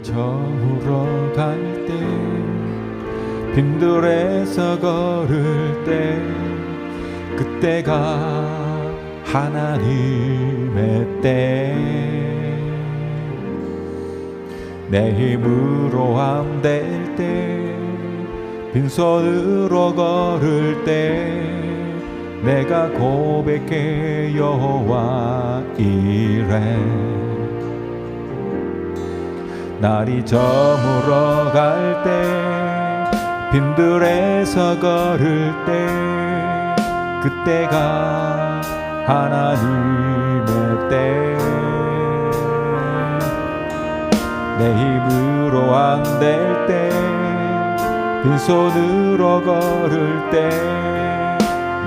저물어 갈 때, 빈들에서 걸을 때, 그때가 하나님의 때. 내 힘으로 안 될 때, 빈손으로 걸을 때, 내가 고백해 여호와 이래. 날이 저물어 갈 때, 빈들에서 걸을 때, 그때가 하나님의 때. 내 힘으로 안 될 때, 빈손으로 걸을 때,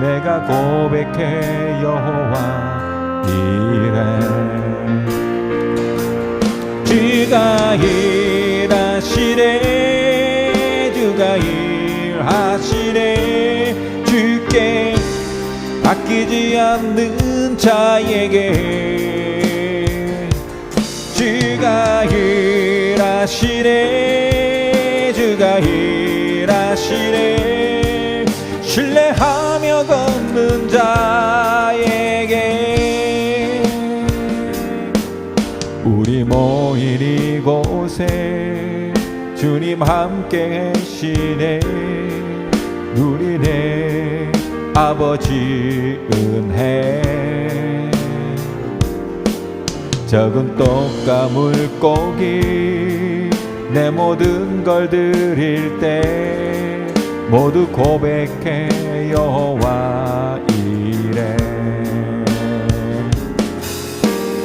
내가 고백해 여호와 이래. 주가 일하시네, 주가 일하시네. 주께 아끼지 않는 자에게 주가 일하시네, 주가 일하시네. 신뢰하며 걷는 자에게. 우리 모인 이곳에 주님 함께 계시네. 누리네 아버지 은혜. 적은 떡과 물고기 내 모든 걸 드릴 때, 모두 고백해 여호와 이래.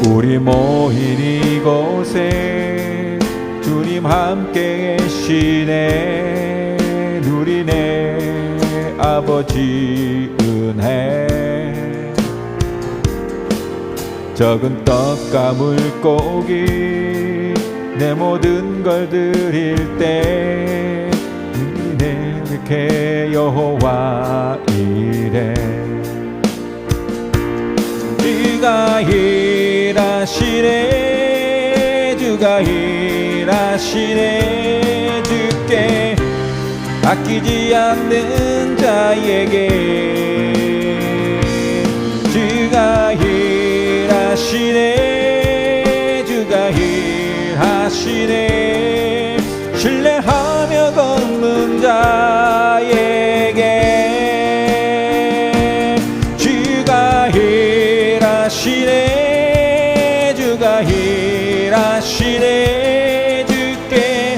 우리 모인 이곳에 주님 함께 계시네. 누리네 아버지 은혜. 적은 떡과 물고기 내 모든 걸 드릴 때, 누리네 이렇게 여호와 이래. 주가 일하시네, 주가 일하시네. 주께 아끼지 않는 자에게 주가 일하시네, 주가 일하시네. 신뢰하며 걷는 자에게 주가 일하시네, 주가 일하시네. 주께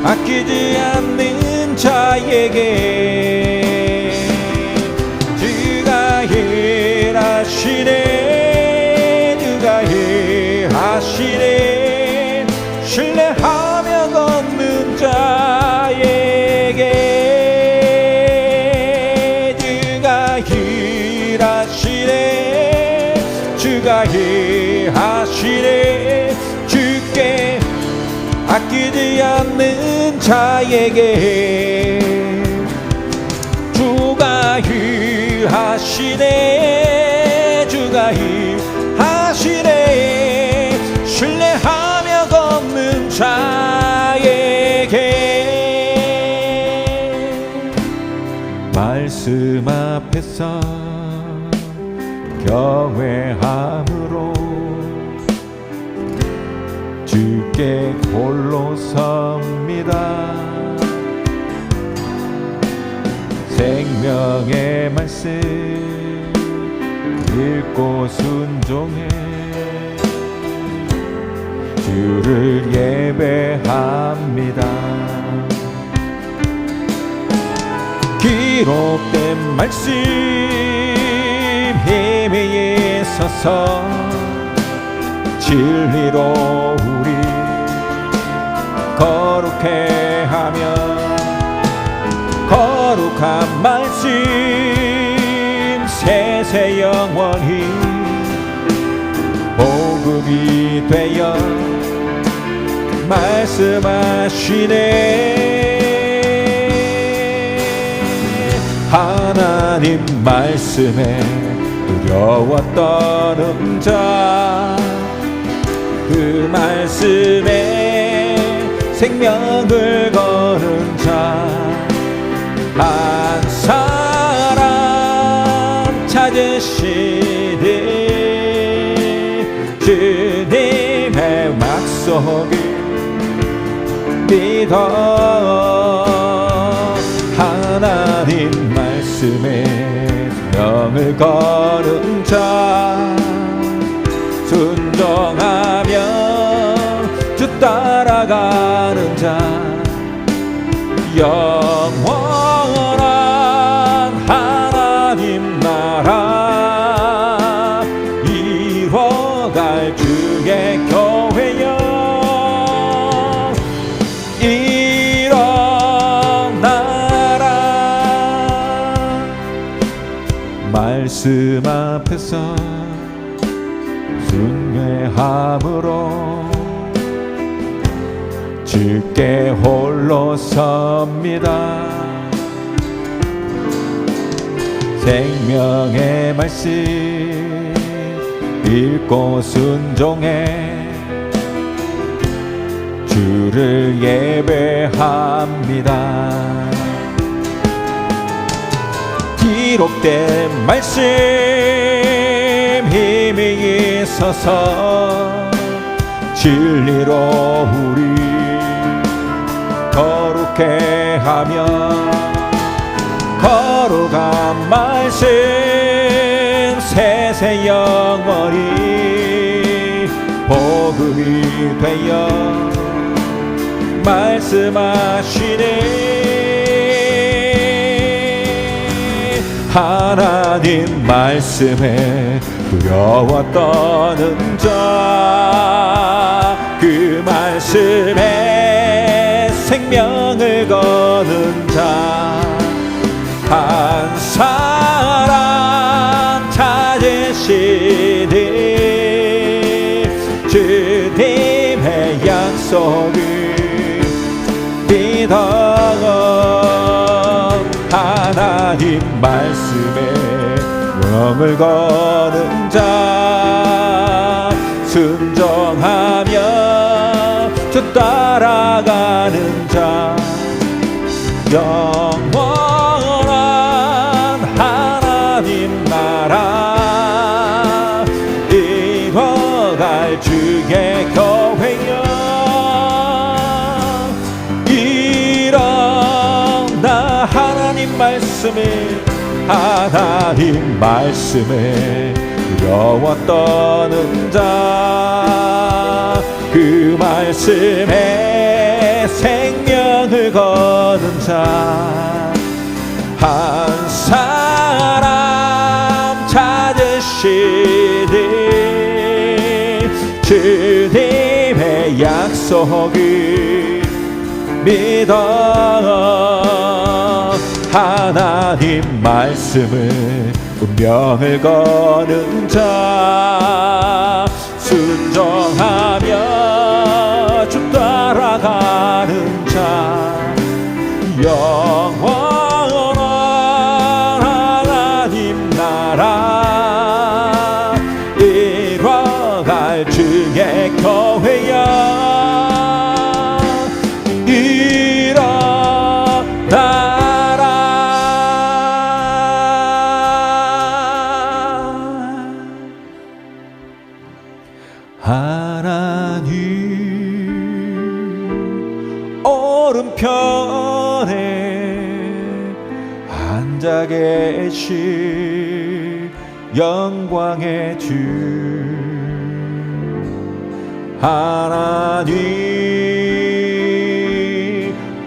아끼지 않는 자에게 주가 일하시네, 주가 일하시네. 신뢰하며 걷는 자에게 주가 일하시네, 주가 일하시네. 주께 아끼지 않는 자에게 주가 일하시네, 주가 일하시네. 신뢰하며 걷는 자에게 말씀 앞에서 경외함으로 주께 주께 홀로 섭니다. 생명의 말씀 읽고 순종해 주를 예배합니다. 기록된 말씀 힘에 서서 진리로 우리 거룩해 하며 거룩한 말씀 세세 영원히 복음이 되어 말씀하시네. 하나님 말씀에 두려워 떠는 자 그 말씀에 생명을 거는 자 한 사람 찾으시니 주님의 약속을 믿어 하나님 말씀에 명을 거는 자 순종하며 주 따라가는 자 영원한 하나님 나라 이뤄갈 주의 교회여 일어나라. 말씀 앞에서 순례함으로 주께 홀로 섭니다. 생명의 말씀 읽고 순종해 주를 예배합니다. 기록된 말씀 힘이 있어서 진리로 우리 거룩해 하며 거룩한 말씀 세세 영원히 복음이 되어 말씀하시네. 하나님 말씀에 두려워 떠는 자 그 말씀에 생명을 거는 자 한 사람 찾으시니 주님의 약속을 믿어 하나님 말씀에 명을 거는 자 순종하며 주 따라가는 자 영원한 하나님 나라 이뤄갈 주의 교회여 일어나 하나님 말씀에 두려워 떠는 자 그 말씀에 생명을 거는 자 한 사람 찾으시니 주님의 약속을 믿어 하나님 말씀을 운명을 거는 자 순종하며 주 따라가는 자 영원한 하나님 나라 이뤄갈 주의 교회여 일어나라. 하나님 오른편에 앉아 계신 영광의 주 하나님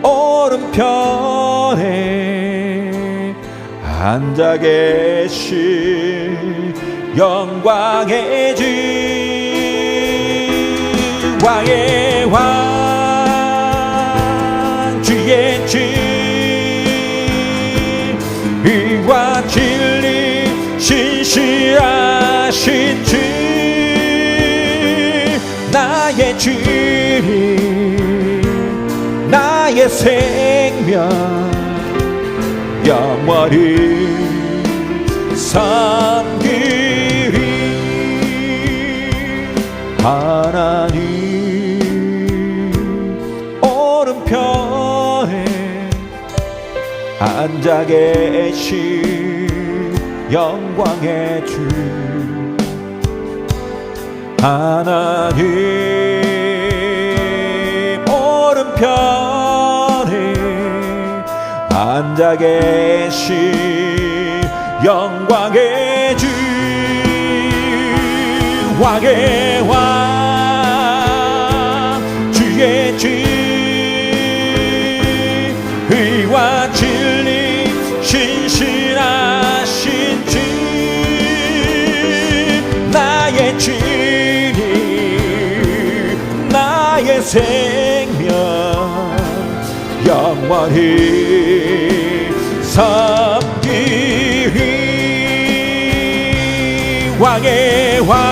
오른편에 앉아 계신 영광의 주 왕의 왕 주의 주 의와 진리 신실하신 주 나의 주님 나의 생명 영원히 섬기리 하나님 오른편에 앉아 계신 영광의 주 하나님 오른편에 앉아 계신 영광의 주 왕의 왕 주의 주 의와 진리 신실하신 주 나의 주님 나의 생명 영원히 섬기리 왕의 왕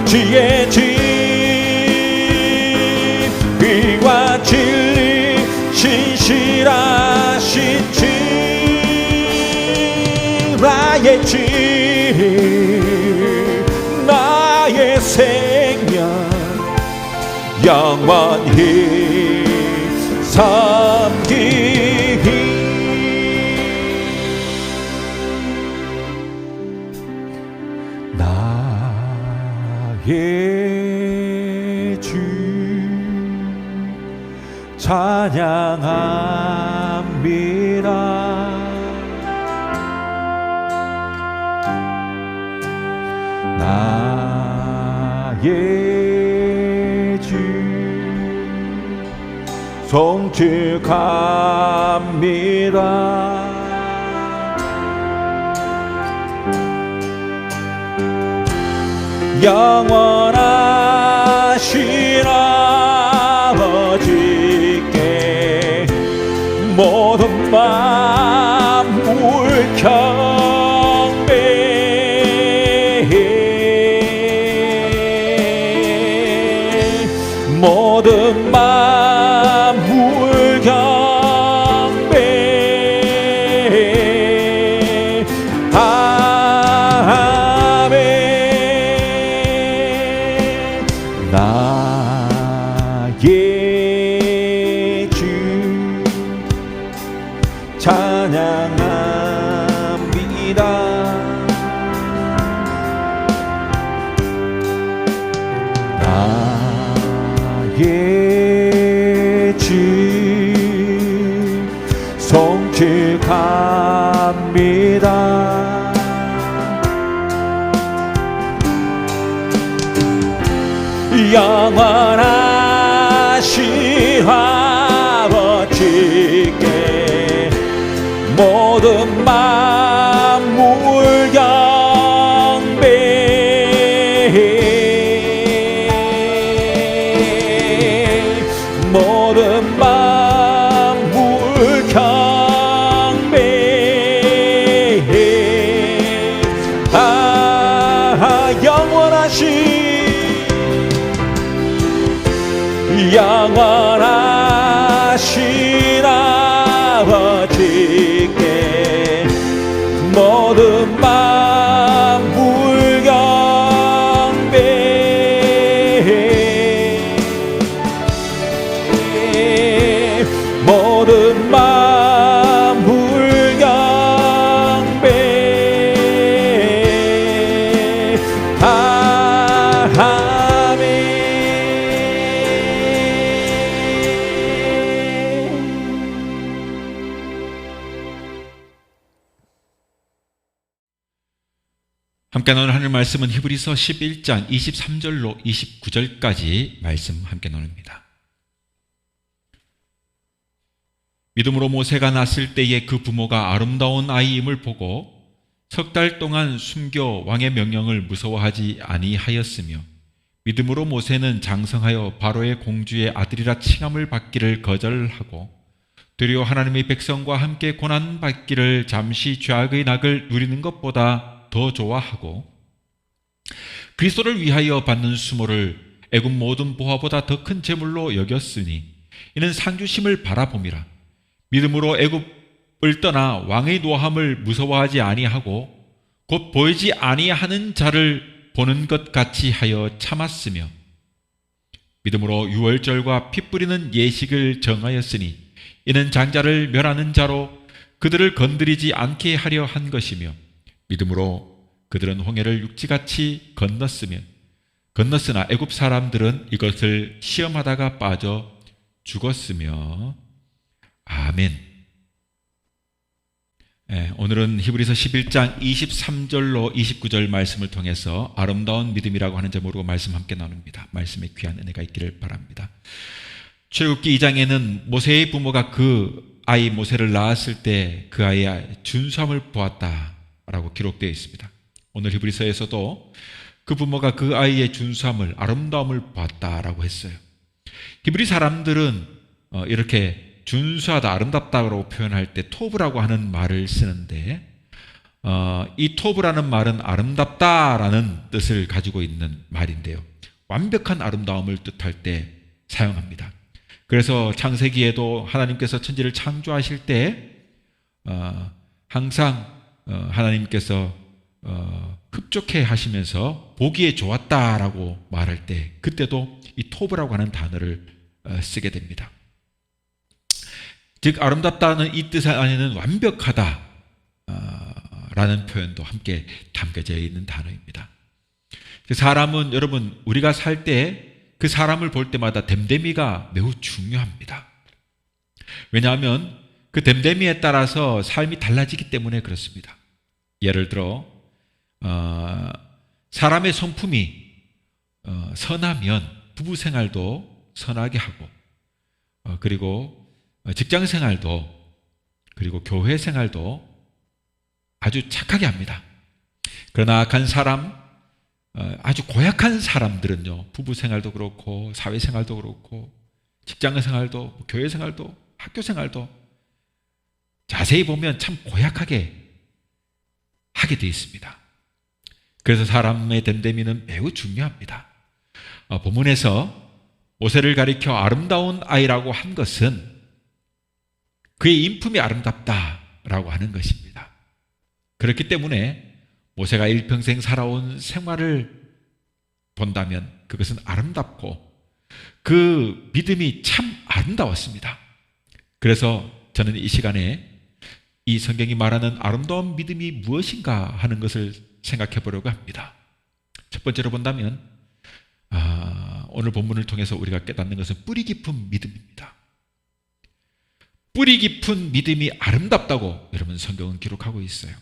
주의 주 의와 진리 신실하신 주 나의 주 나의 생명 영원히 섬기리 나의 주 찬양합니다 나의 주 송축합니다 영원하신 아버지께 모든 만물 경배 모든 만물 경배 아멘 나의 주 찬양합니다 나의 주 송축합니다 영원하신 아버지께 모든 만물 경배 모든 만물 경배 영원하신 아버지께 모든 만물 경배 모든 만물 경배 아멘 함께 나누는 하늘 말씀은 히브리서 11장 23절로 29절까지 말씀 함께 나눕니다. 믿음으로 모세가 낳았을 때에 그 부모가 아름다운 아이임을 보고 석 달 동안 숨겨 왕의 명령을 무서워하지 아니하였으며, 믿음으로 모세는 장성하여 바로의 공주의 아들이라 칭함을 받기를 거절하고 도리어 하나님의 백성과 함께 고난받기를 잠시 죄악의 낙을 누리는 것보다 더 좋아하고 그리스도를 위하여 받는 수모를 애굽 모든 보화보다 더 큰 재물로 여겼으니 이는 상주심을 바라봄이라. 믿음으로 애굽을 떠나 왕의 노함을 무서워하지 아니하고 곧 보이지 아니하는 자를 보는 것 같이 하여 참았으며, 믿음으로 유월절과 피 뿌리는 예식을 정하였으니 이는 장자를 멸하는 자로 그들을 건드리지 않게 하려 한 것이며, 믿음으로 그들은 홍해를 육지같이 건넜으나 애굽 사람들은 이것을 시험하다가 빠져 죽었으며. 아멘. 오늘은 히브리서 11장 23절로 29절 말씀을 통해서 아름다운 믿음이라고 하는 제목으로 말씀 함께 나눕니다. 말씀에 귀한 은혜가 있기를 바랍니다. 출애굽기 2장에는 모세의 부모가 그 아이 모세를 낳았을 때 그 아이의 준수함을 보았다라고 기록되어 있습니다. 오늘 히브리서에서도 그 부모가 그 아이의 준수함을, 아름다움을 보았다라고 했어요. 히브리 사람들은 이렇게 준수하다, 아름답다라고 표현할 때 토브라고 하는 말을 쓰는데, 이 토브라는 말은 아름답다라는 뜻을 가지고 있는 말인데요, 완벽한 아름다움을 뜻할 때 사용합니다. 그래서 창세기에도 하나님께서 천지를 창조하실 때 항상 하나님께서 흡족해 하시면서 보기에 좋았다라고 말할 때 그때도 이 토브라고 하는 단어를 쓰게 됩니다. 즉 아름답다는 이 뜻 안에는 완벽하다 라는 표현도 함께 담겨져 있는 단어입니다. 사람은, 여러분, 우리가 살 때 그 사람을 볼 때마다 됨됨이가 매우 중요합니다. 왜냐하면 그 됨됨이에 따라서 삶이 달라지기 때문에 그렇습니다. 예를 들어 사람의 성품이 선하면 부부 생활도 선하게 하고, 그리고 직장 생활도, 그리고 교회 생활도 아주 착하게 합니다. 그러나 악한 사람, 아주 고약한 사람들은요, 부부 생활도 그렇고 사회 생활도 그렇고 직장 생활도 교회 생활도 학교 생활도 자세히 보면 참 고약하게 하게 되어 있습니다. 그래서 사람의 됨됨이는 매우 중요합니다. 본문에서 모세를 가리켜 아름다운 아이라고 한 것은 그의 인품이 아름답다라고 하는 것입니다. 그렇기 때문에 모세가 일평생 살아온 생활을 본다면 그것은 아름답고 그 믿음이 참 아름다웠습니다. 그래서 저는 이 시간에 이 성경이 말하는 아름다운 믿음이 무엇인가 하는 것을 생각해 보려고 합니다. 첫 번째로 본다면 오늘 본문을 통해서 우리가 깨닫는 것은 뿌리 깊은 믿음입니다. 뿌리 깊은 믿음이 아름답다고 여러분 성경은 기록하고 있어요.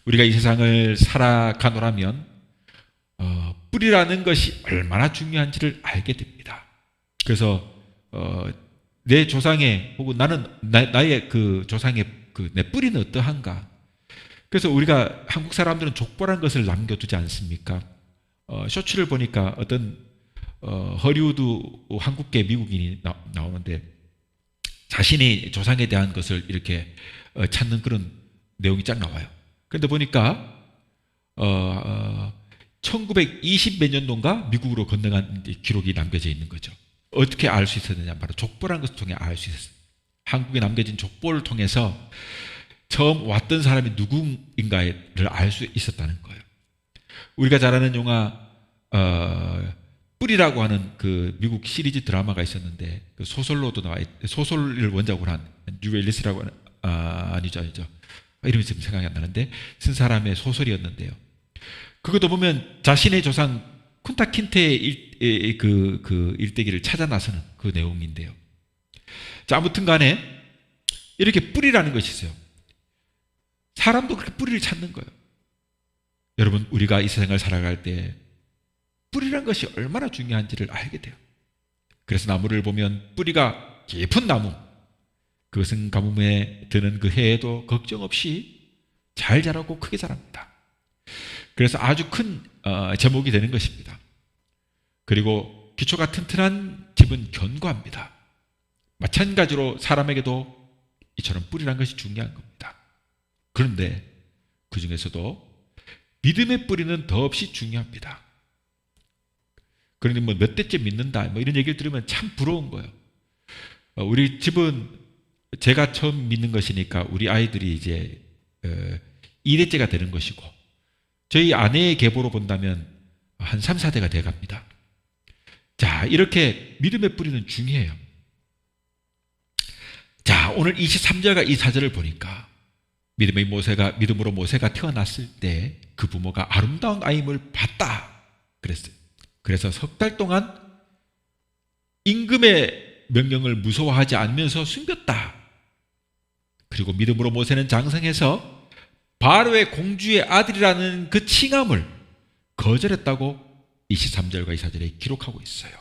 우리가 이 세상을 살아가노라면 뿌리라는 것이 얼마나 중요한지를 알게 됩니다. 그래서 내 조상의 혹은 나의 그 조상의 내 뿌리는 어떠한가? 그래서 우리가 한국 사람들은 족보란 것을 남겨두지 않습니까? 쇼츠를 보니까 어떤 허리우드 한국계 미국인이 나오는데 자신의 조상에 대한 것을 이렇게 찾는 그런 내용이 쫙 나와요. 그런데 보니까 1920 몇 년도인가 미국으로 건너간 기록이 남겨져 있는 거죠. 어떻게 알 수 있었느냐? 바로 족보라는 것을 통해 알 수 있었어요. 한국에 남겨진 족보를 통해서 처음 왔던 사람이 누구인가를 알 수 있었다는 거예요. 우리가 잘 아는 영화 뿌리라고 하는 그 미국 시리즈 드라마가 있었는데 그 소설로도 소설을 원작으로 한 뉴웰리스라고 하는 아니죠. 이름이 지금 생각이 안 나는데 쓴 사람의 소설이었는데요. 그것도 보면 자신의 조상 쿤타 킨테의 그 일대기를 찾아 나서는 그 내용인데요. 자, 아무튼 간에 이렇게 뿌리라는 것이 있어요. 사람도 그렇게 뿌리를 찾는 거예요. 여러분, 우리가 이 세상을 살아갈 때 뿌리란 것이 얼마나 중요한지를 알게 돼요. 그래서 나무를 보면 뿌리가 깊은 나무, 그것은 가뭄에 드는 그 해에도 걱정 없이 잘 자라고 크게 자랍니다. 그래서 아주 큰 제목이 되는 것입니다. 그리고 기초가 튼튼한 집은 견고합니다. 마찬가지로 사람에게도 이처럼 뿌리란 것이 중요한 겁니다. 그런데 그 중에서도 믿음의 뿌리는 더없이 중요합니다. 그런데 뭐 몇 대째 믿는다, 뭐 이런 얘기를 들으면 참 부러운 거예요. 우리 집은 제가 처음 믿는 것이니까 우리 아이들이 이제 2대째가 되는 것이고, 저희 아내의 계보로 본다면 한 3, 4대가 돼 갑니다. 자, 이렇게 믿음의 뿌리는 중요해요. 자, 오늘 23절과 이 4절을 보니까 믿음으로 모세가 태어났을 때 그 부모가 아름다운 아임을 봤다 그랬어요. 그래서 석 달 동안 임금의 명령을 무서워하지 않으면서 숨겼다. 그리고 믿음으로 모세는 장성해서 바로의 공주의 아들이라는 그 칭함을 거절했다고 23절과 24절에 기록하고 있어요.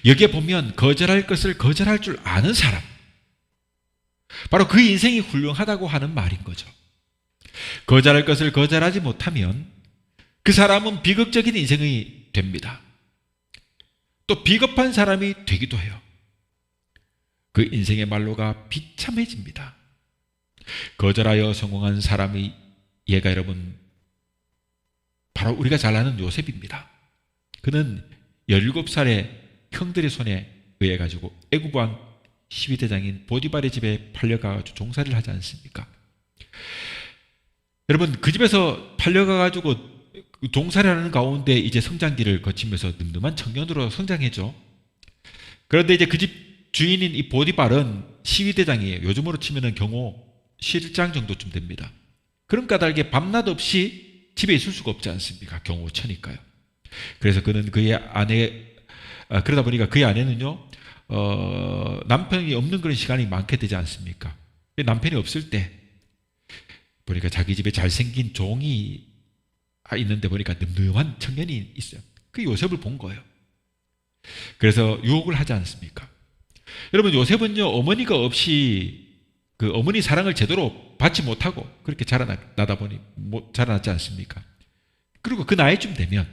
여기에 보면 거절할 것을 거절할 줄 아는 사람, 바로 그 인생이 훌륭하다고 하는 말인 거죠. 거절할 것을 거절하지 못하면 그 사람은 비극적인 인생이 됩니다. 또 비겁한 사람이 되기도 해요. 그 인생의 말로가 비참해집니다. 거절하여 성공한 사람의 예가 여러분, 바로 우리가 잘 아는 요셉입니다. 그는 17살의 형들의 손에 의해 가지고 애굽 왕 12대장인 보디발의 집에 팔려가지고 종살이를 하지 않습니까? 여러분, 그 집에서 팔려가지고 종살이하는 가운데 이제 성장기를 거치면서 늠름한 청년으로 성장했죠. 그런데 이제 그 집 주인인 이 보디발은 시위대장이에요. 요즘으로 치면은 경호 실장 정도쯤 됩니다. 그런 까닭에 밤낮 없이 집에 있을 수가 없지 않습니까? 경호처니까요. 그래서 그는 그의 그러다 보니까 그의 아내는요, 남편이 없는 그런 시간이 많게 되지 않습니까? 남편이 없을 때 보니까 자기 집에 잘생긴 종이 있는데 보니까 늠름한 청년이 있어요. 그 요셉을 본 거예요. 그래서 유혹을 하지 않습니까? 여러분, 요셉은요, 어머니가 없이 그 어머니 사랑을 제대로 받지 못하고 그렇게 자라나다 보니 자라났지 않습니까? 그리고 그 나이쯤 되면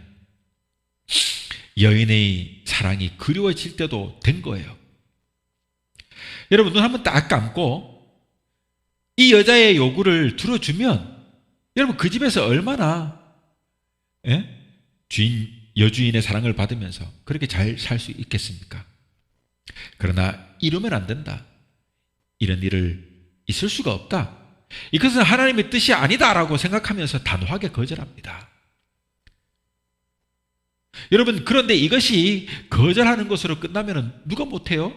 여인의 사랑이 그리워질 때도 된 거예요. 여러분, 눈 한번 딱 감고 이 여자의 요구를 들어주면 여러분, 그 집에서 얼마나 여주인의 사랑을 받으면서 그렇게 잘 살 수 있겠습니까? 그러나 이러면 안 된다. 이런 일을 있을 수가 없다. 이것은 하나님의 뜻이 아니다라고 생각하면서 단호하게 거절합니다. 여러분, 그런데 이것이 거절하는 것으로 끝나면 누가 못해요?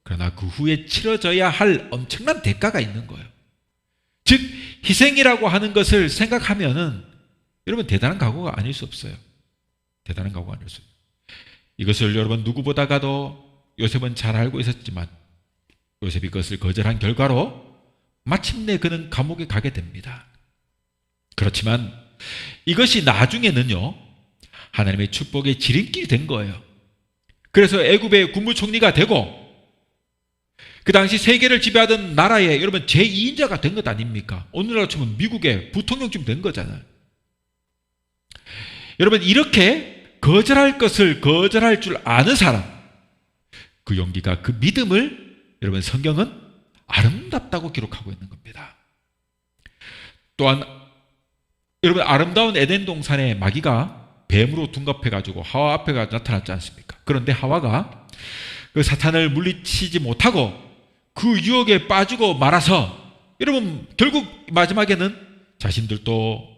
그러나 그 후에 치러져야 할 엄청난 대가가 있는 거예요. 즉, 희생이라고 하는 것을 생각하면은 여러분, 대단한 각오가 아닐 수 없어요. 대단한 각오가 아닐 수 없어요. 이것을 여러분 누구보다가도 요셉은 잘 알고 있었지만 요셉이 그것을 거절한 결과로 마침내 그는 감옥에 가게 됩니다. 그렇지만 이것이 나중에는요, 하나님의 축복의 지름길이 된 거예요. 그래서 애굽의 국무총리가 되고 그 당시 세계를 지배하던 나라의 여러분 제2인자가 된 것 아닙니까? 오늘날로 치면 미국의 부통령쯤 된 거잖아요. 여러분, 이렇게 거절할 것을 거절할 줄 아는 사람, 그 용기가, 그 믿음을 여러분 성경은 아름답다고 기록하고 있는 겁니다. 또한 여러분, 아름다운 에덴 동산에 마귀가 뱀으로 둔갑해가지고 하와 앞에 나타났지 않습니까? 그런데 하와가 그 사탄을 물리치지 못하고 그 유혹에 빠지고 말아서 여러분 결국 마지막에는 자신들도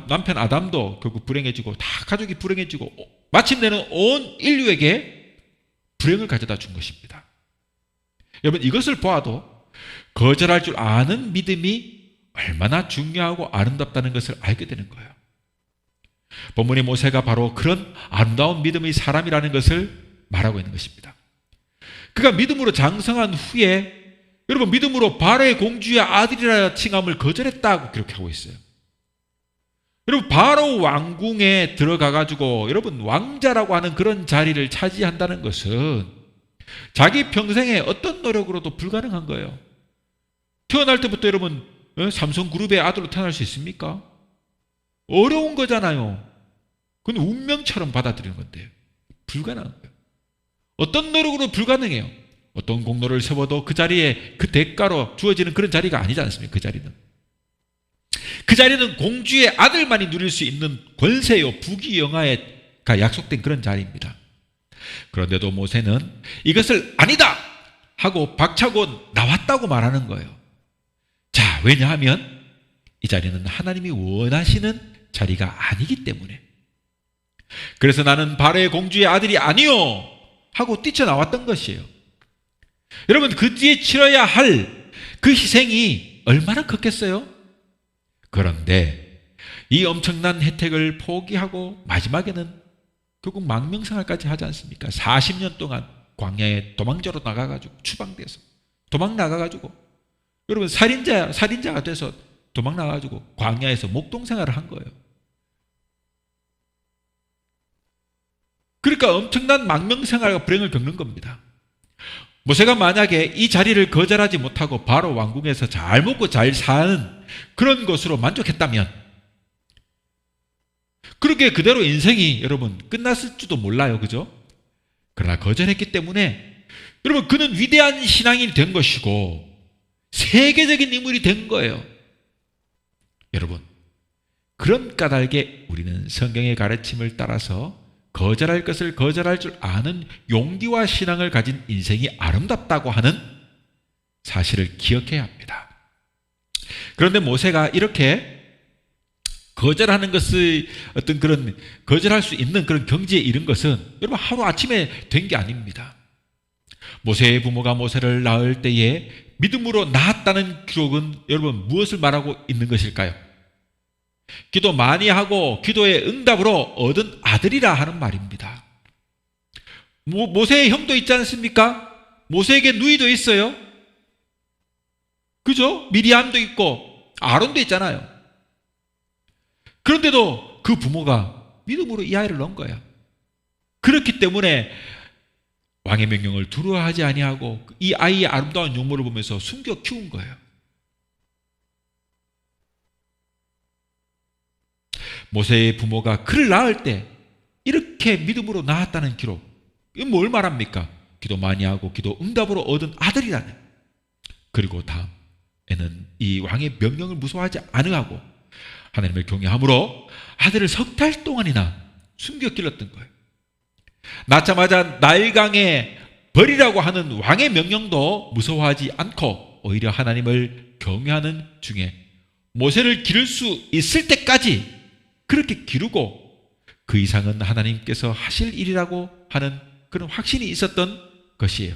남편 아담도 결국 불행해지고 다 가족이 불행해지고 마침내는 온 인류에게 불행을 가져다 준 것입니다. 여러분, 이것을 보아도 거절할 줄 아는 믿음이 얼마나 중요하고 아름답다는 것을 알게 되는 거예요. 본문의 모세가 바로 그런 아름다운 믿음의 사람이라는 것을 말하고 있는 것입니다. 그가 믿음으로 장성한 후에 여러분 믿음으로 바로의 공주의 아들이라 칭함을 거절했다고 기록하고 있어요. 여러분 바로 왕궁에 들어가 가지고 여러분 왕자라고 하는 그런 자리를 차지한다는 것은 자기 평생에 어떤 노력으로도 불가능한 거예요. 태어날 때부터 여러분 삼성그룹의 아들로 태어날 수 있습니까? 어려운 거잖아요. 그건 운명처럼 받아들이는 건데 불가능한 거예요. 어떤 노력으로 불가능해요. 어떤 공로를 세워도 그 자리에 그 대가로 주어지는 그런 자리가 아니지 않습니까? 그 자리는 공주의 아들만이 누릴 수 있는 권세요 부귀영화가 약속된 그런 자리입니다. 그런데도 모세는 이것을 아니다 하고 박차고 나왔다고 말하는 거예요. 자, 왜냐하면 이 자리는 하나님이 원하시는 자리가 아니기 때문에. 그래서 나는 바로의 공주의 아들이 아니요 하고 뛰쳐나왔던 것이에요. 여러분, 그 뒤에 치러야 할 그 희생이 얼마나 컸겠어요? 그런데 이 엄청난 혜택을 포기하고 마지막에는 결국 망명생활까지 하지 않습니까? 40년 동안 광야에 도망자로 나가가지고 추방돼서 도망 나가가지고 여러분 살인자가 돼서 도망 나가가지고 광야에서 목동생활을 한 거예요. 그러니까 엄청난 망명생활과 불행을 겪는 겁니다. 모세가 만약에 이 자리를 거절하지 못하고 바로 왕궁에서 잘 먹고 잘 사는 그런 것으로 만족했다면 그렇게 그대로 인생이 여러분 끝났을지도 몰라요. 그죠? 그러나 거절했기 때문에 여러분 그는 위대한 신앙인이 된 것이고 세계적인 인물이 된 거예요. 여러분, 그런 까닭에 우리는 성경의 가르침을 따라서 거절할 것을 거절할 줄 아는 용기와 신앙을 가진 인생이 아름답다고 하는 사실을 기억해야 합니다. 그런데 모세가 이렇게 거절하는 것을 어떤 그런 거절할 수 있는 그런 경지에 이른 것은 여러분 하루아침에 된 게 아닙니다. 모세의 부모가 모세를 낳을 때에 믿음으로 낳았다는 기록은 여러분 무엇을 말하고 있는 것일까요? 기도 많이 하고 기도의 응답으로 얻은 아들이라 하는 말입니다. 모세의 형도 있지 않습니까? 모세에게 누이도 있어요. 그죠? 미리암도 있고 아론도 있잖아요. 그런데도 그 부모가 믿음으로 이 아이를 낳은 거예요. 그렇기 때문에 왕의 명령을 두려워하지 아니하고 이 아이의 아름다운 용모를 보면서 숨겨 키운 거예요. 모세의 부모가 그를 낳을 때 이렇게 믿음으로 낳았다는 기록, 이건 뭘 말합니까? 기도 많이 하고 기도 응답으로 얻은 아들이라는. 그리고 다음에는 이 왕의 명령을 무서워하지 않으하고 하나님을 경외함으로 아들을 3달 동안이나 숨겨 길렀던 거예요. 낳자마자 나일강에 버리라고 하는 왕의 명령도 무서워하지 않고 오히려 하나님을 경외하는 중에 모세를 기를 수 있을 때까지 그렇게 기르고 그 이상은 하나님께서 하실 일이라고 하는 그런 확신이 있었던 것이에요.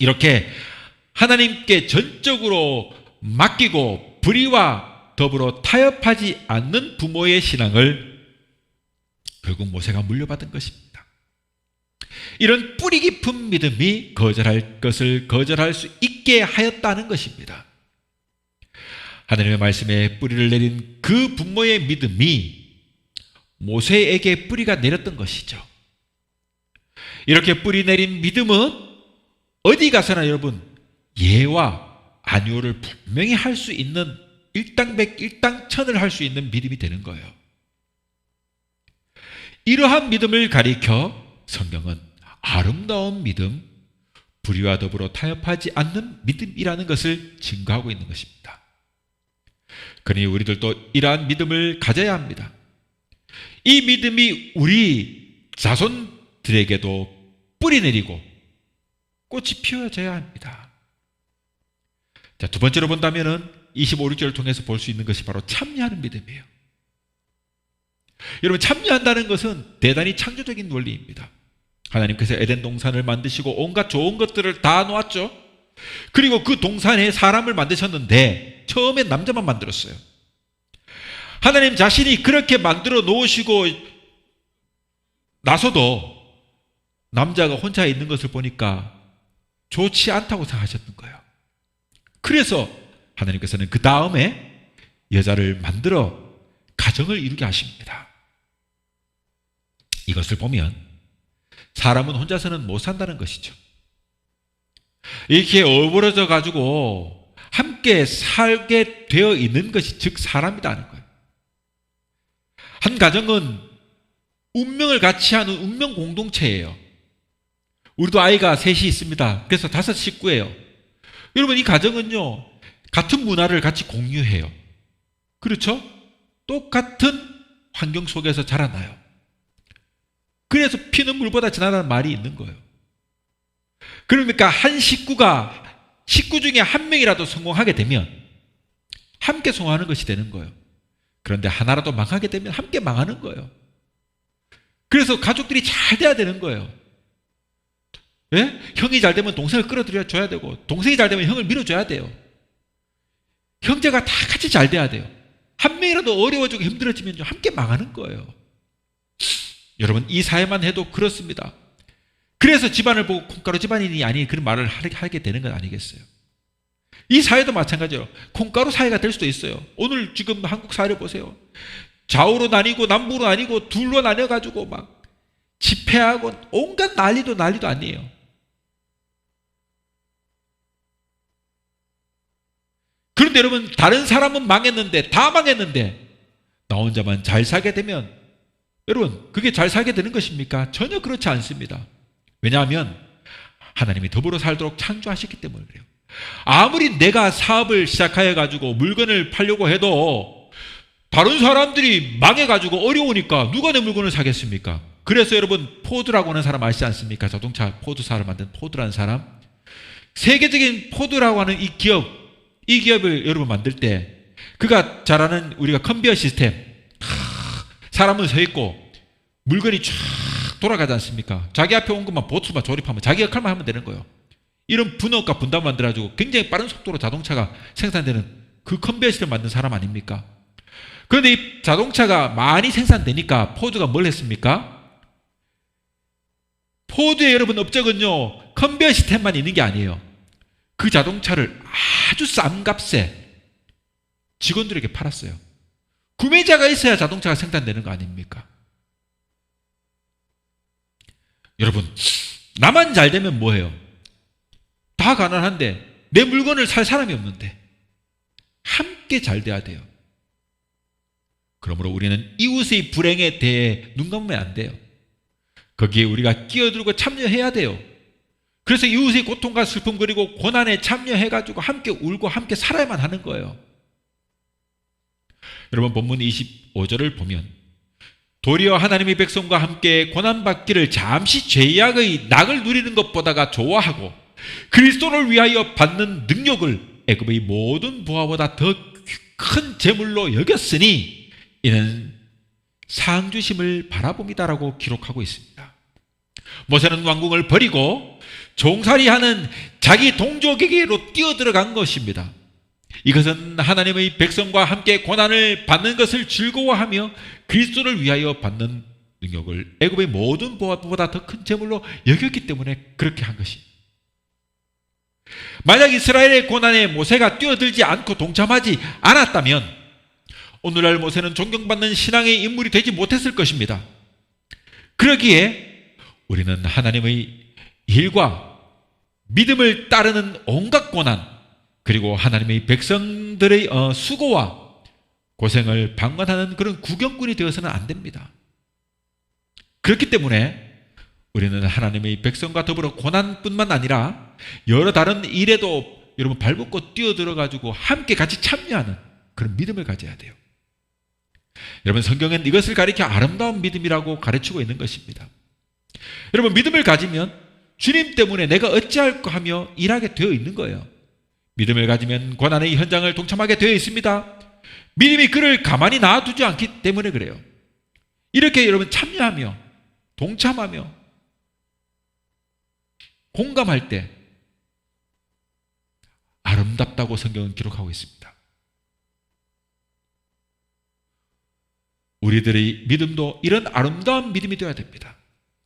이렇게 하나님께 전적으로 맡기고 불의와 더불어 타협하지 않는 부모의 신앙을 결국 모세가 물려받은 것입니다. 이런 뿌리 깊은 믿음이 거절할 것을 거절할 수 있게 하였다는 것입니다. 하나님의 말씀에 뿌리를 내린 그 부모의 믿음이 모세에게 뿌리가 내렸던 것이죠. 이렇게 뿌리 내린 믿음은 어디 가서나 여러분 예와 아니오를 분명히 할 수 있는 일당백 일당천을 할 수 있는 믿음이 되는 거예요. 이러한 믿음을 가리켜 성경은 아름다운 믿음, 불의와 더불어 타협하지 않는 믿음이라는 것을 증거하고 있는 것입니다. 그러니 우리들도 이러한 믿음을 가져야 합니다. 이 믿음이 우리 자손들에게도 뿌리 내리고 꽃이 피어져야 합니다. 자, 두 번째로 본다면은 25, 6절을 통해서 볼 수 있는 것이 바로 참여하는 믿음이에요. 여러분, 참여한다는 것은 대단히 창조적인 원리입니다. 하나님께서 에덴 동산을 만드시고 온갖 좋은 것들을 다 놓았죠. 그리고 그 동산에 사람을 만드셨는데 처음엔 남자만 만들었어요. 하나님 자신이 그렇게 만들어 놓으시고 나서도 남자가 혼자 있는 것을 보니까 좋지 않다고 생각하셨던 거예요. 그래서 하나님께서는 그 다음에 여자를 만들어 가정을 이루게 하십니다. 이것을 보면 사람은 혼자서는 못 산다는 것이죠. 이렇게 어우러져 가지고 함께 살게 되어 있는 것이 즉 사람이라는 거예요. 한 가정은 운명을 같이 하는 운명 공동체예요. 우리도 아이가 셋이 있습니다. 그래서 5 식구예요. 여러분, 이 가정은요, 같은 문화를 같이 공유해요. 그렇죠? 똑같은 환경 속에서 자라나요. 그래서 피는 물보다 진하다는 말이 있는 거예요. 그러니까 한 식구 중에 한 명이라도 성공하게 되면 함께 성공하는 것이 되는 거예요. 그런데 하나라도 망하게 되면 함께 망하는 거예요. 그래서 가족들이 잘 돼야 되는 거예요. 예? 형이 잘 되면 동생을 끌어들여줘야 되고, 동생이 잘 되면 형을 밀어줘야 돼요. 형제가 다 같이 잘 돼야 돼요. 한 명이라도 어려워지고 힘들어지면 함께 망하는 거예요. 여러분, 이 사회만 해도 그렇습니다. 그래서 집안을 보고 콩가루 집안이니 아니 그런 말을 하게 되는 건 아니겠어요. 이 사회도 마찬가지로 콩가루 사회가 될 수도 있어요. 오늘 지금 한국 사회를 보세요. 좌우로 나뉘고 남북으로 나뉘고 둘로 나뉘어가지고 막 집회하고 온갖 난리도 아니에요. 그런데 여러분, 다른 사람은 망했는데, 다 망했는데 나 혼자만 잘 살게 되면, 여러분, 그게 잘 살게 되는 것입니까? 전혀 그렇지 않습니다. 왜냐하면 하나님이 더불어 살도록 창조하셨기 때문에 그래요. 아무리 내가 사업을 시작해 가지고 물건을 팔려고 해도 다른 사람들이 망해 가지고 어려우니까 누가 내 물건을 사겠습니까? 그래서 여러분, 포드라고 하는 사람 아시지 않습니까? 자동차 포드사를 만든 포드라는 사람, 세계적인 포드라고 하는 이 기업을 여러분 만들 때 그가 잘하는 우리가 컨베이어 시스템, 사람은 서 있고 물건이 쫙 돌아가지 않습니까? 자기 앞에 온 것만 보트만 조립하면 자기 역할만 하면 되는 거예요. 이런 분업과 분담 만들어가지고 굉장히 빠른 속도로 자동차가 생산되는 그 컨베이어 시스템을 만든 사람 아닙니까? 그런데 이 자동차가 많이 생산되니까 포드가 뭘 했습니까? 포드의 여러분 업적은요, 컨베이어 시스템만 있는 게 아니에요. 그 자동차를 아주 싼 값에 직원들에게 팔았어요. 구매자가 있어야 자동차가 생산되는 거 아닙니까? 여러분, 나만 잘 되면 뭐예요? 다 가난한데 내 물건을 살 사람이 없는데 함께 잘 돼야 돼요. 그러므로 우리는 이웃의 불행에 대해 눈 감으면 안 돼요. 거기에 우리가 끼어들고 참여해야 돼요. 그래서 이웃의 고통과 슬픔 그리고 고난에 참여해가지고 함께 울고 함께 살아야만 하는 거예요. 여러분, 본문 25절을 보면 도리어 하나님의 백성과 함께 고난받기를 잠시 죄악의 낙을 누리는 것보다가 좋아하고 그리스도를 위하여 받는 능력을 애굽의 모든 부하보다 더 큰 재물로 여겼으니 이는 상주심을 바라봅니다라고 기록하고 있습니다. 모세는 왕궁을 버리고 종살이하는 자기 동족에게로 뛰어들어간 것입니다. 이것은 하나님의 백성과 함께 고난을 받는 것을 즐거워하며 그리스도를 위하여 받는 능력을 애굽의 모든 보화보다 더 큰 재물로 여겼기 때문에 그렇게 한 것입니다. 만약 이스라엘의 고난에 모세가 뛰어들지 않고 동참하지 않았다면 오늘날 모세는 존경받는 신앙의 인물이 되지 못했을 것입니다. 그러기에 우리는 하나님의 일과 믿음을 따르는 온갖 고난, 그리고 하나님의 백성들의 수고와 고생을 방관하는 그런 구경꾼이 되어서는 안 됩니다. 그렇기 때문에 우리는 하나님의 백성과 더불어 고난뿐만 아니라 여러 다른 일에도 여러분 발벗고 뛰어들어가지고 함께 같이 참여하는 그런 믿음을 가져야 돼요. 여러분, 성경은 이것을 가리켜 아름다운 믿음이라고 가르치고 있는 것입니다. 여러분, 믿음을 가지면 주님 때문에 내가 어찌할까 하며 일하게 되어 있는 거예요. 믿음을 가지면 고난의 현장을 동참하게 되어 있습니다. 믿음이 그를 가만히 놔두지 않기 때문에 그래요. 이렇게 여러분 참여하며 동참하며 공감할 때 아름답다고 성경은 기록하고 있습니다. 우리들의 믿음도 이런 아름다운 믿음이 되어야 됩니다.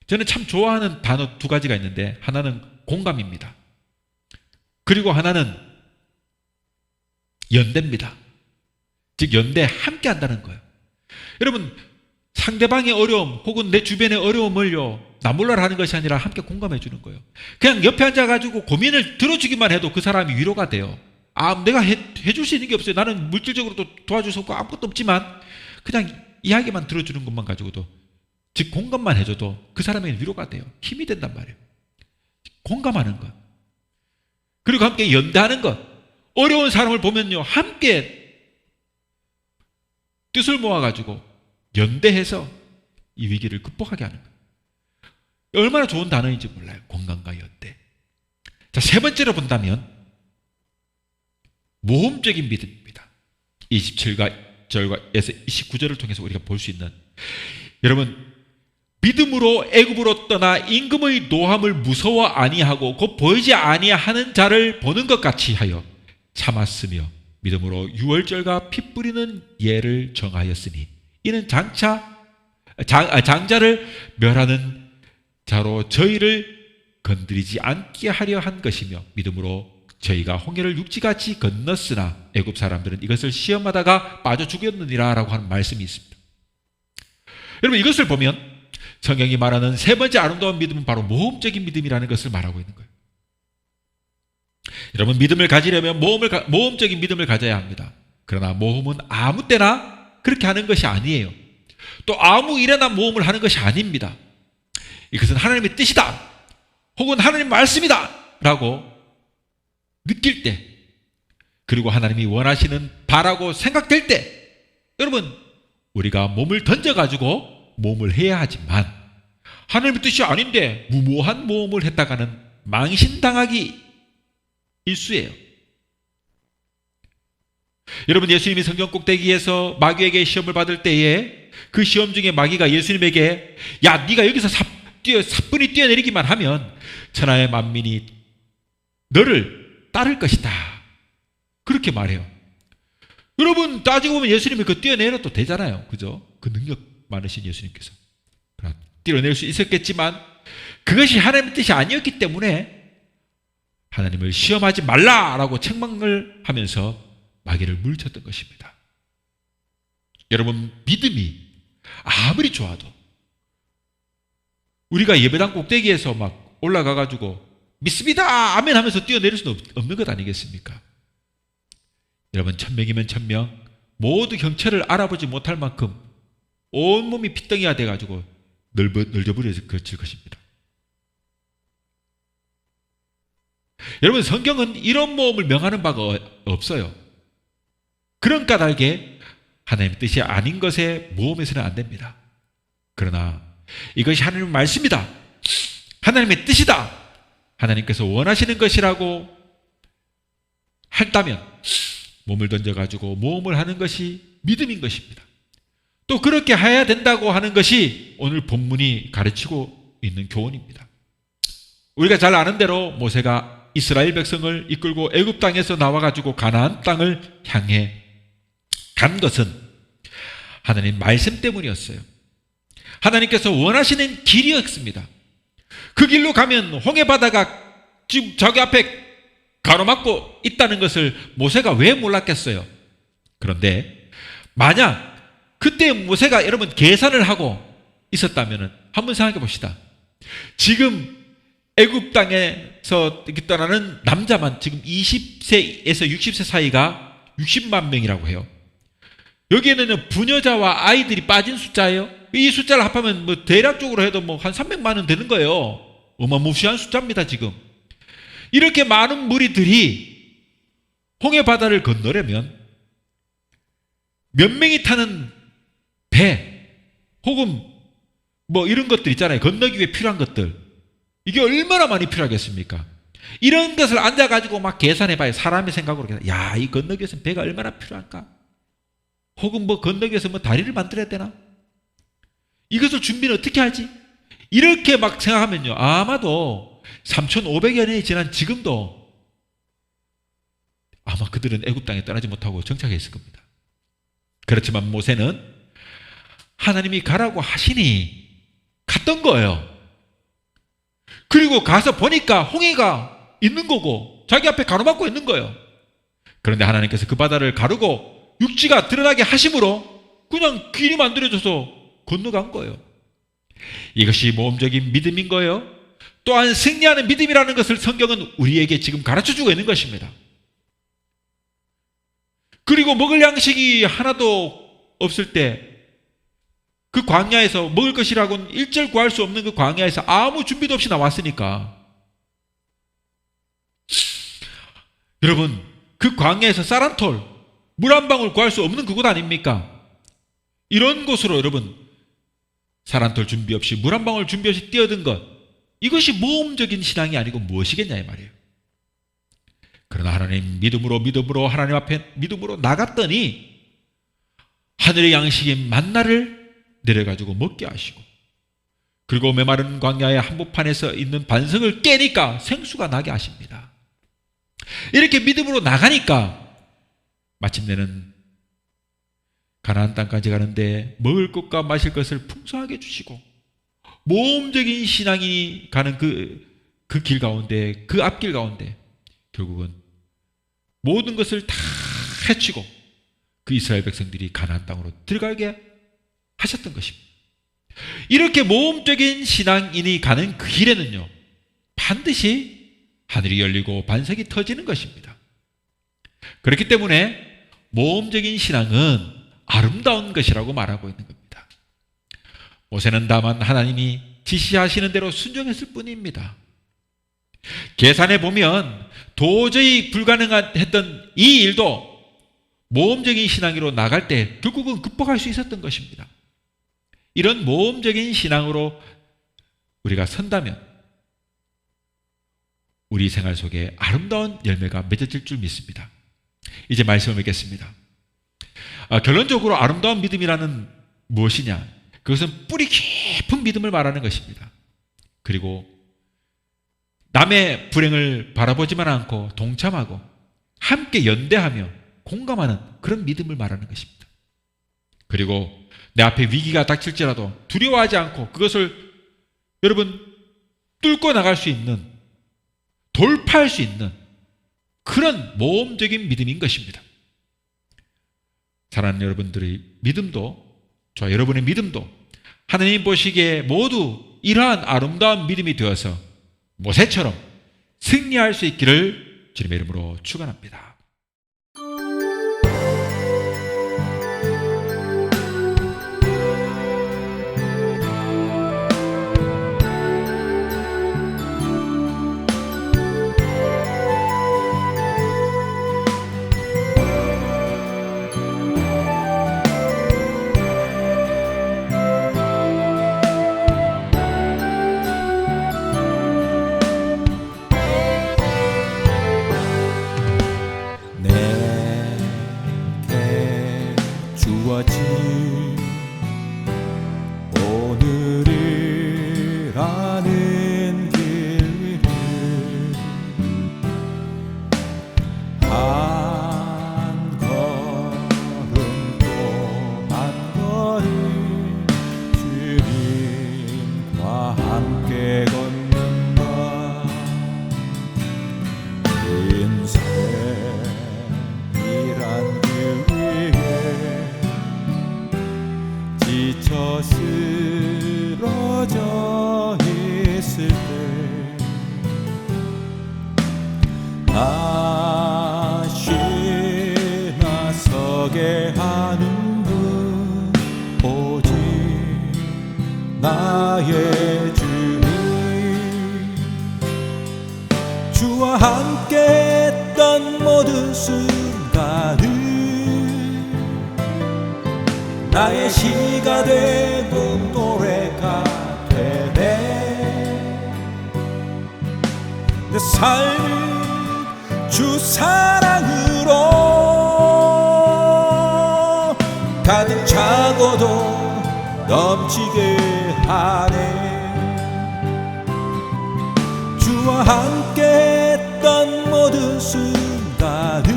저는 참 좋아하는 단어 2가지가 있는데 하나는 공감입니다. 그리고 하나는 연대입니다. 즉 연대, 함께 한다는 거예요. 여러분, 상대방의 어려움 혹은 내 주변의 어려움을요, 나 몰라라 하는 것이 아니라 함께 공감해 주는 거예요. 그냥 옆에 앉아가지고 고민을 들어주기만 해도 그 사람이 위로가 돼요. 내가 해줄 수 있는 게 없어요. 나는 물질적으로도 도와줄 수 없고 아무것도 없지만 그냥 이야기만 들어주는 것만 가지고도, 즉 공감만 해줘도 그 사람에게 위로가 돼요. 힘이 된단 말이에요. 공감하는 것, 그리고 함께 연대하는 것. 어려운 사람을 보면요, 함께 뜻을 모아가지고 연대해서 이 위기를 극복하게 하는 것. 얼마나 좋은 단어인지 몰라요. 공감과 연대. 자, 세 번째로 본다면 모험적인 믿음입니다. 27절에서 29절을 통해서 우리가 볼 수 있는, 여러분, 믿음으로 애굽으로 떠나 임금의 노함을 무서워 아니하고 곧 보이지 아니하는 자를 보는 것 같이 하여 참았으며 믿음으로 유월절과 피 뿌리는 예를 정하였으니 이는 장자를 멸하는 자로 저희를 건드리지 않게 하려 한 것이며 믿음으로 저희가 홍해를 육지같이 건넜으나 애굽 사람들은 이것을 시험하다가 빠져 죽였느니라 라고 하는 말씀이 있습니다. 여러분, 이것을 보면 성경이 말하는 세 번째 아름다운 믿음은 바로 모험적인 믿음이라는 것을 말하고 있는 거예요. 여러분, 믿음을 가지려면 모험적인 믿음을 가져야 합니다. 그러나 모험은 아무 때나 그렇게 하는 것이 아니에요. 또 아무 일에나 모험을 하는 것이 아닙니다. 이것은 하나님의 뜻이다 혹은 하나님의 말씀이다 라고 느낄 때, 그리고 하나님이 원하시는 바라고 생각될 때, 여러분, 우리가 몸을 던져가지고 모험을 해야 하지만 하나님의 뜻이 아닌데 무모한 모험을 했다가는 망신당하기 일쑤예요. 여러분, 예수님이 성경 꼭대기에서 마귀에게 시험을 받을 때에 그 시험 중에 마귀가 예수님에게, 야, 네가 여기서 사뿐히 뛰어내리기만 하면 천하의 만민이 너를 따를 것이다, 그렇게 말해요. 여러분, 따지고 보면 예수님이 그 뛰어내려도 되잖아요. 그죠? 그 능력 많으신 예수님께서 뛰어낼 수 있었겠지만 그것이 하나님의 뜻이 아니었기 때문에 하나님을 시험하지 말라라고 책망을 하면서 마귀를 물리쳤던 것입니다. 여러분, 믿음이 아무리 좋아도 우리가 예배당 꼭대기에서 막 올라가가지고 믿습니다 아멘 하면서 뛰어내릴 수는 없는 것 아니겠습니까? 여러분, 1000명이면 1000명 모두 형체를 알아보지 못할 만큼 온몸이 피덩이가 돼가지고 널져버려질 것입니다. 여러분, 성경은 이런 모험을 명하는 바가 없어요. 그런 까닭에 하나님의 뜻이 아닌 것에 모험해서는 안 됩니다. 그러나 이것이 하나님의 말씀이다, 하나님의 뜻이다, 하나님께서 원하시는 것이라고 했다면 몸을 던져가지고 모험을 하는 것이 믿음인 것입니다. 또 그렇게 해야 된다고 하는 것이 오늘 본문이 가르치고 있는 교훈입니다. 우리가 잘 아는 대로 모세가 이스라엘 백성을 이끌고 애굽 땅에서 나와가지고 가나안 땅을 향해 간 것은 하나님 말씀 때문이었어요. 하나님께서 원하시는 길이었습니다. 그 길로 가면 홍해 바다가 지금 저기 앞에 가로막고 있다는 것을 모세가 왜 몰랐겠어요? 그런데 만약 그때 모세가 여러분 계산을 하고 있었다면 한번 생각해 봅시다. 지금 애굽 땅에서 떠나는 남자만 지금 20세에서 60세 사이가 60만 명이라고 해요. 여기에는 부녀자와 아이들이 빠진 숫자예요. 이 숫자를 합하면 뭐 대략적으로 해도 뭐 한 300만 원 되는 거예요. 어마무시한 숫자입니다. 지금 이렇게 많은 무리들이 홍해 바다를 건너려면 몇 명이 타는 배 혹은 뭐 이런 것들 있잖아요. 건너기 위해 필요한 것들, 이게 얼마나 많이 필요하겠습니까? 이런 것을 앉아가지고 막 계산해봐요. 사람의 생각으로. 야, 이 건너기 위해서 배가 얼마나 필요할까? 혹은 뭐 건너기 위해서 뭐 다리를 만들어야 되나? 이것을 준비는 어떻게 하지? 이렇게 막 생각하면요, 아마도 3,500여 년이 지난 지금도 아마 그들은 애굽 땅에 떠나지 못하고 정착해 있을 겁니다. 그렇지만 모세는 하나님이 가라고 하시니 갔던 거예요. 그리고 가서 보니까 홍해가 있는 거고 자기 앞에 가로막고 있는 거예요. 그런데 하나님께서 그 바다를 가르고 육지가 드러나게 하심으로 그냥 길이 만들어져서 건너간 거예요. 이것이 모험적인 믿음인 거예요. 또한 승리하는 믿음이라는 것을 성경은 우리에게 지금 가르쳐주고 있는 것입니다. 그리고 먹을 양식이 하나도 없을 때 그 광야에서 먹을 것이라고는 일절 구할 수 없는 그 광야에서 아무 준비도 없이 나왔으니까, 여러분, 그 광야에서 쌀 한 톨, 물 한 방울 구할 수 없는 그곳 아닙니까? 이런 곳으로 여러분 쌀 한 톨 준비 없이 물 한 방울 준비 없이 뛰어든 것, 이것이 모험적인 신앙이 아니고 무엇이겠냐 이 말이에요. 그러나 하나님 믿음으로 하나님 앞에 믿음으로 나갔더니 하늘의 양식인 만나를 내려가지고 먹게 하시고, 그리고 메마른 광야의 한복판에서 있는 반석을 깨니까 생수가 나게 하십니다. 이렇게 믿음으로 나가니까 마침내는 가나안 땅까지 가는데 먹을 것과 마실 것을 풍성하게 주시고, 모험적인 신앙이 가는 그 길 가운데, 그 앞길 가운데 결국은 모든 것을 다 해치고 그 이스라엘 백성들이 가나안 땅으로 들어가게 하셨던 것입니다. 이렇게 모험적인 신앙인이 가는 그 길에는요, 반드시 하늘이 열리고 반석이 터지는 것입니다. 그렇기 때문에 모험적인 신앙은 아름다운 것이라고 말하고 있는 겁니다. 모세는 다만 하나님이 지시하시는 대로 순종했을 뿐입니다. 계산해 보면 도저히 불가능했던 이 일도 모험적인 신앙으로 나갈 때 결국은 극복할 수 있었던 것입니다. 이런 모험적인 신앙으로 우리가 선다면 우리 생활 속에 아름다운 열매가 맺어질 줄 믿습니다. 이제 말씀을 맺겠습니다. 결론적으로 아름다운 믿음이라는 무엇이냐? 그것은 뿌리 깊은 믿음을 말하는 것입니다. 그리고 남의 불행을 바라보지만 않고 동참하고 함께 연대하며 공감하는 그런 믿음을 말하는 것입니다. 그리고 내 앞에 위기가 닥칠지라도 두려워하지 않고 그것을 여러분 뚫고 나갈 수 있는, 돌파할 수 있는 그런 모험적인 믿음인 것입니다. 사랑하는 여러분들의 믿음도, 저와 여러분의 믿음도 하나님 보시기에 모두 이러한 아름다운 믿음이 되어서 모세처럼 승리할 수 있기를 주님의 이름으로 축원합니다. 오늘이라는 길을 한 걸음 또 한 걸음 주님과 함께 걷는다. 인생이란 길 위에 지쳐 쓰러져 있을 때 다시 나서게 하는 분 오직 나의 주님. 주와 함께 했던 모든 순간을 나의 시가 되고 노래가 되네. 내 삶을 주 사랑으로 가득 차고도 넘치게 하네. 주와 함께 했던 모든 순간을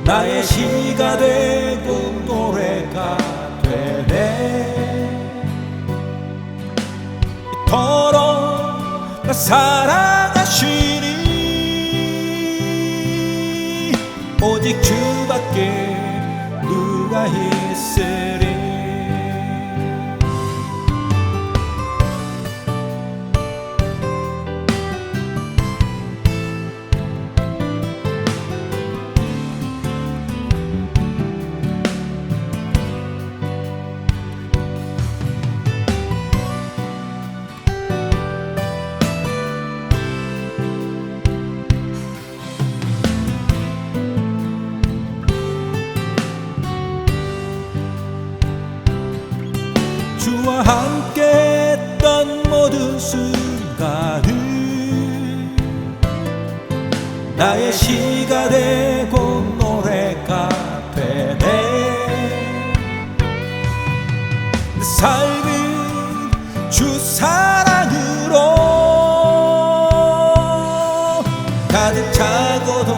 나의 시가 되고 노래가 되네. 이토록 나 사랑하시니 오직 주밖에 무가 있으리. 주와 함께 했던 모든 순간은 나의 시가 되고 노래가 되네. 내 삶은 주 사랑으로 가득 차고도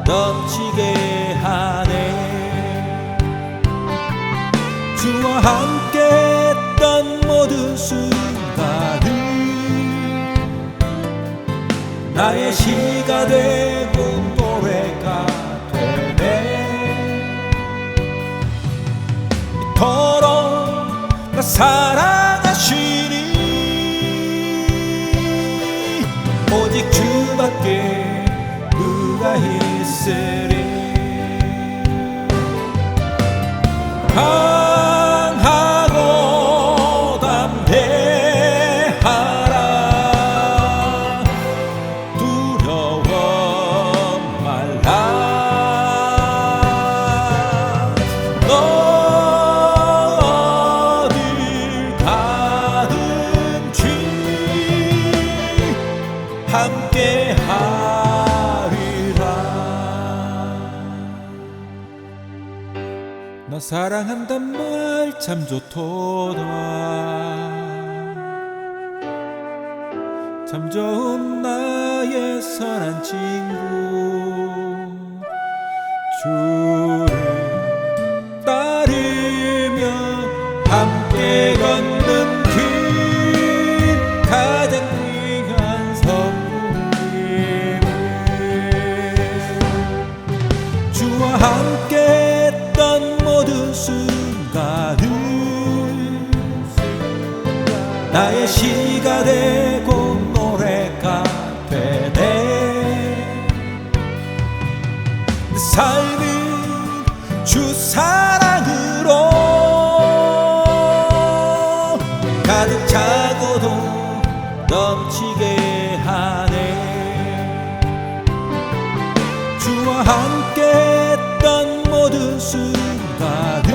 넘치게 하네. 주와 함께 했던 모든 순간은 나의 시가 되고 노래가 되네. 이토록 나 사랑하시니 오직 주밖에 누가 있으리. 강하고 담대하라. 두려워 말라. 너 어딜 가든지 함께 하리라. 나 사랑한단 말 참 좋도다. 참 좋은 나의 선한 친구. 주를 따르며 함께 걷는 길 가장 귀한 선물임을. 주와 함께 했던 모든 순간은 나의 시가 되고 노래가 되네. 내 삶은 주 사랑으로 가득 차고도 넘치게 하네. 주와 함께 했던 모든 순간은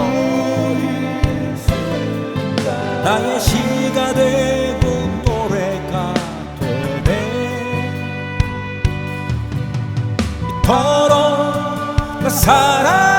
나의 시가 되고 노래가 되네. 이토록 나 사랑